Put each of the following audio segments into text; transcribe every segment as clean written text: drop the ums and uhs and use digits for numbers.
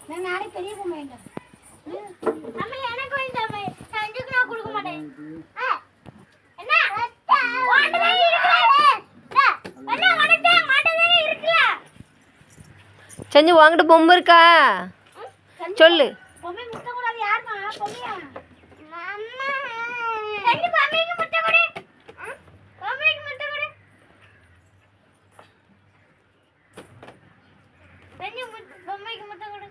நான் நாளை பெரிய பொம்மை வேண்டாம். அம்மா எனக்கு வேண்டாம். சஞ்சுக்கு நான் கொடுக்க மாட்டேன். என்ன? ஓட்டதே இருக்குல. அண்ணா ஓட்டதே மாட்டதே இருக்குல. சஞ்சு வாங்கிட்டு பொம்மை இருக்கா? சொல்லு. பொம்மை முட்ட கூடாது யாருமா? பொம்மையா? அம்மா. சஞ்சு பொம்மைக்கு முட்ட கொடு. பொம்மைக்கு முட்ட கொடு. சஞ்சு பொம்மைக்கு முட்ட கொடு.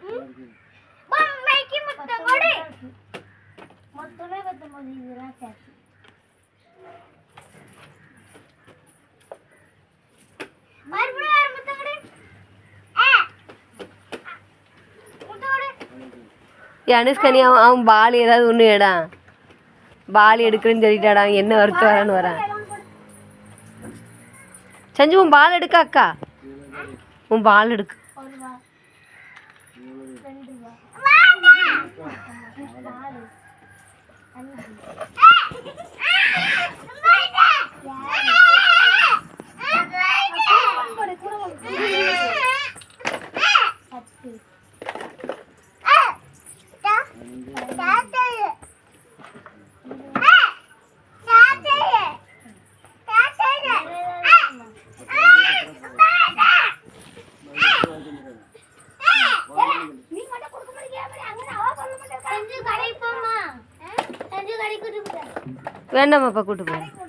பொம்மைக்கு முட்ட கொடு. மொத்தமே பத்தம்போது இதுதான் சரி. மறுபடியும் யார் முட்ட கொடு? அனுஷ்கனி அவன் பால் ஏதாவது ஒன்று எடா பால் எடுக்கிறேன்னு சொல்லிட்டாடா என்ன வறுத்து வரான்னு வரான். சஞ்சு உன் பால் எடுக்க அக்கா உன் பால் எடுக்கு. வேண்டாமாப்பா கூட்டு போய்